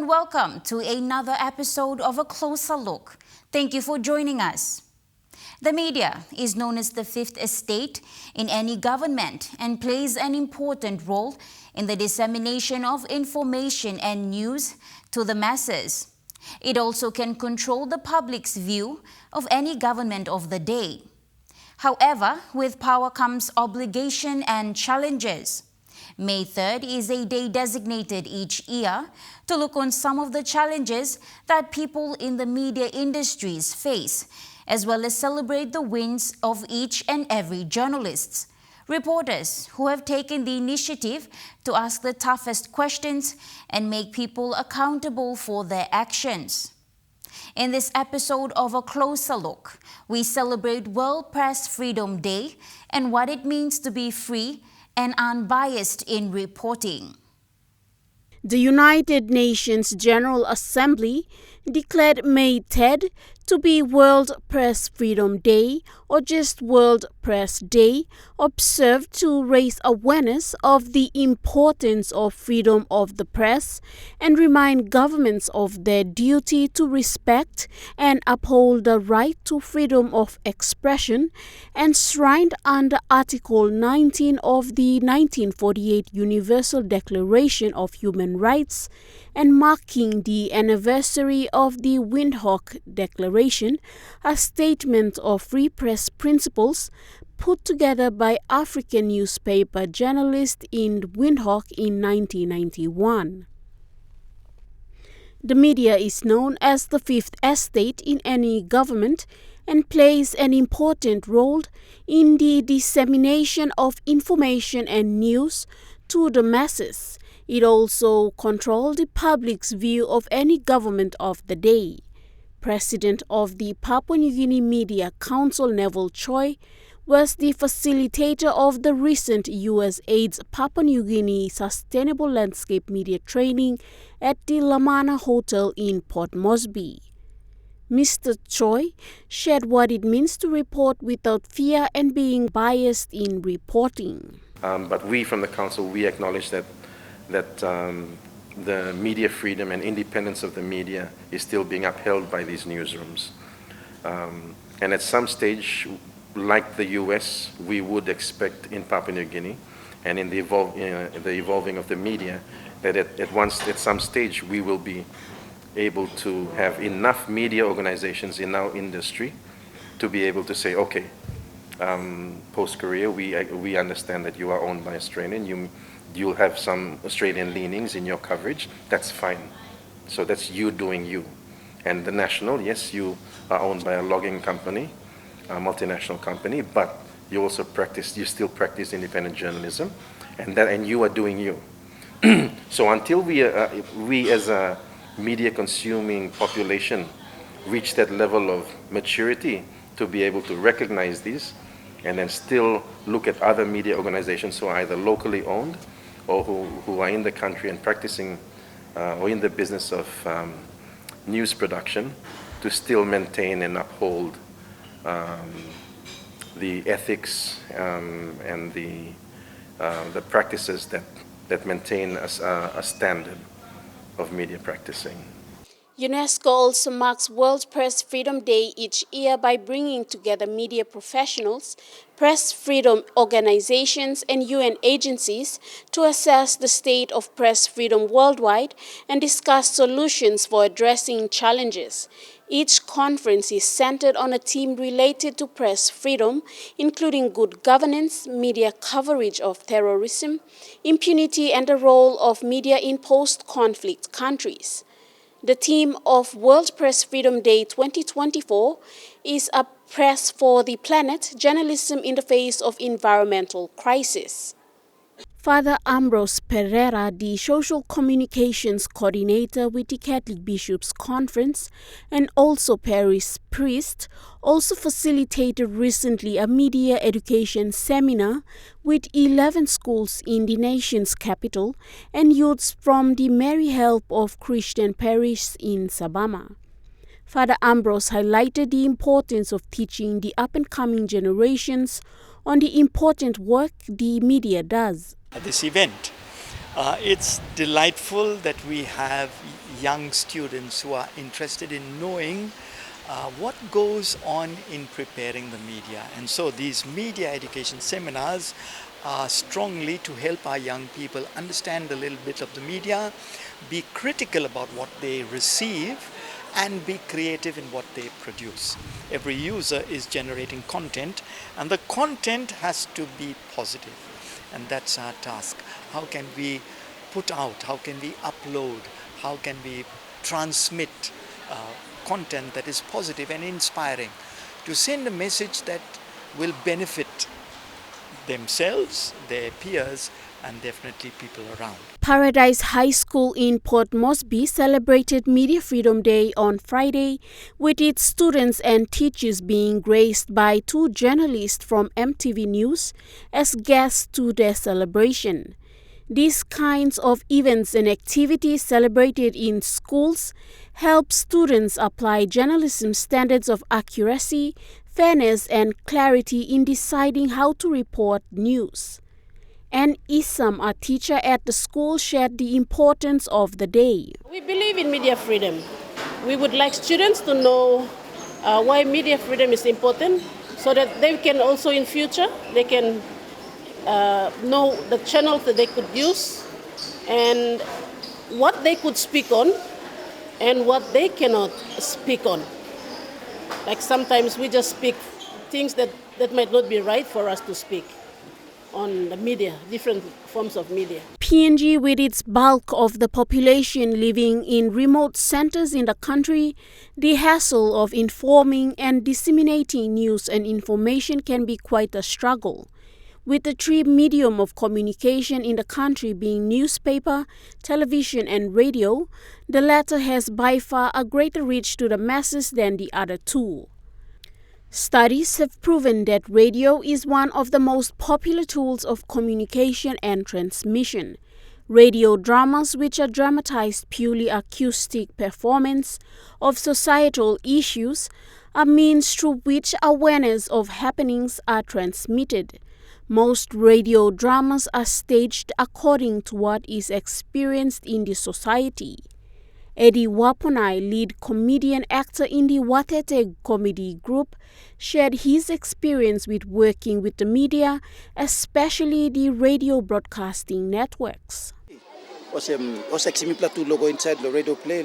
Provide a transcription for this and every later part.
and welcome to another episode of A Closer Look. Thank you for joining us. The media is known as the fifth estate in any government and plays an important role in the dissemination of information and news to the masses. It also can control the public's view of any government of the day. However, with power comes obligation and challenges. May 3rd is a day designated each year to look on some of the challenges that people in the media industries face, as well as celebrate the wins of each and every journalists, reporters who have taken the initiative to ask the toughest questions and make people accountable for their actions. In this episode of A Closer Look, we celebrate World Press Freedom Day and what it means to be free and unbiased in reporting. The United Nations General Assembly declared May 3rd to be World Press Freedom Day, or just World Press Day, observed to raise awareness of the importance of freedom of the press and remind governments of their duty to respect and uphold the right to freedom of expression, enshrined under Article 19 of the 1948 Universal Declaration of Human Rights, and marking the anniversary of the Windhoek Declaration, a statement of free press principles put together by African newspaper journalists in Windhoek in 1991. The media is known as the fifth estate in any government and plays an important role in the dissemination of information and news to the masses. It also controls the public's view of any government of the day. President of the Papua New Guinea Media Council, Neville Choi, was the facilitator of the recent USAID's Papua New Guinea Sustainable Landscape Media Training at the Lamana Hotel in Port Moresby. Mr. Choi shared what it means to report without fear and being biased in reporting. But we from the Council, we acknowledge that the media freedom and independence of the media is still being upheld by these newsrooms. And at some stage, like the US, we would expect in Papua New Guinea and in the evolving of the media that at some stage we will be able to have enough media organizations in our industry to be able to say, okay, post-Korea, we understand that you are owned by Australian, you'll have some Australian leanings in your coverage, that's fine. So that's you doing you. And the national, yes, you are owned by a logging company, a multinational company, but you still practice independent journalism, and you are doing you. So until we as a media consuming population reach that level of maturity to be able to recognize these, and then still look at other media organizations who are either locally owned or who are in the country and practicing or in the business of news production, to still maintain and uphold the ethics and the practices that maintain a standard of media practicing. UNESCO also marks World Press Freedom Day each year by bringing together media professionals, press freedom organizations, and UN agencies to assess the state of press freedom worldwide and discuss solutions for addressing challenges. Each conference is centered on a theme related to press freedom, including good governance, media coverage of terrorism, impunity, and the role of media in post-conflict countries. The theme of World Press Freedom Day 2024 is A Press for the Planet, Journalism in the Face of Environmental Crisis. Father Ambrose Pereira, the Social Communications Coordinator with the Catholic Bishops' Conference and also parish priest, also facilitated recently a media education seminar with 11 schools in the nation's capital and youths from the Mary Help of Christian Parish in Sabama. Father Ambrose highlighted the importance of teaching the up-and-coming generations on the important work the media does. This event. It's delightful that we have young students who are interested in knowing what goes on in preparing the media. And so these media education seminars are strongly to help our young people understand a little bit of the media, be critical about what they receive, and be creative in what they produce. Every user is generating content, and the content has to be positive. And that's our task. How can we put out, how can we upload, how can we transmit content that is positive and inspiring to send a message that will benefit themselves, their peers, and definitely people around. Paradise High School in Port Moresby celebrated Media Freedom Day on Friday, with its students and teachers being graced by 2 journalists from EMTV News as guests to their celebration. These kinds of events and activities celebrated in schools help students apply journalism standards of accuracy, fairness, and clarity in deciding how to report news. And Isam, a teacher at the school, shared the importance of the day. We believe in media freedom. We would like students to know why media freedom is important, so that they can also in future, they can know the channels that they could use and what they could speak on and what they cannot speak on. Like sometimes we just speak things that might not be right for us to speak on the media, different forms of media. PNG, with its bulk of the population living in remote centers in the country, the hassle of informing and disseminating news and information can be quite a struggle. With the 3 medium of communication in the country being newspaper, television, and radio, the latter has by far a greater reach to the masses than the other 2. Studies have proven that radio is one of the most popular tools of communication and transmission. Radio dramas, which are dramatized purely acoustic performance of societal issues, are means through which awareness of happenings are transmitted. Most radio dramas are staged according to what is experienced in the society. Eddie Waponai, lead comedian actor in the Watete comedy group, shared his experience with working with the media, especially the radio broadcasting networks. Go inside the radio play,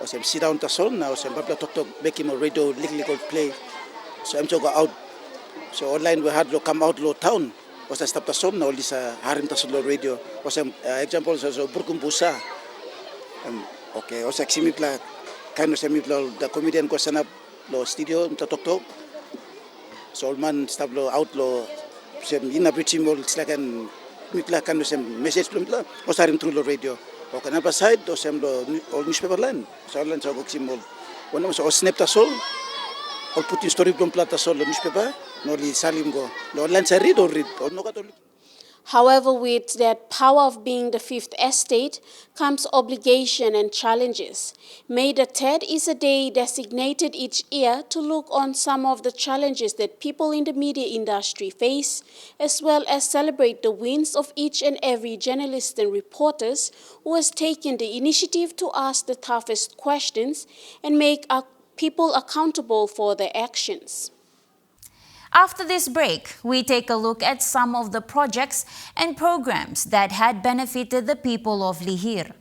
sit down to son, now talk make him a radio legal play. So I'm to go out. So online we had to come out low town. Was a stop the son now this harim to radio. Was example so Burkum Busa. Okay, was eximipla kind of the comedian go stand up lo studio to talk. So man stop lo out lo sem in a preaching mol like an mitla kind of message from la was harim through the radio. Okay, na side do sem lo newspaper line. So line so go simol. One was snap the soul. Or put in story from plata solo newspaper, no li salim go. No online read or no Catholic. However, with that power of being the fifth estate comes obligation and challenges. May the 3rd is a day designated each year to look on some of the challenges that people in the media industry face, as well as celebrate the wins of each and every journalist and reporters who has taken the initiative to ask the toughest questions and make people accountable for their actions. After this break, we take a look at some of the projects and programs that had benefited the people of Lihir.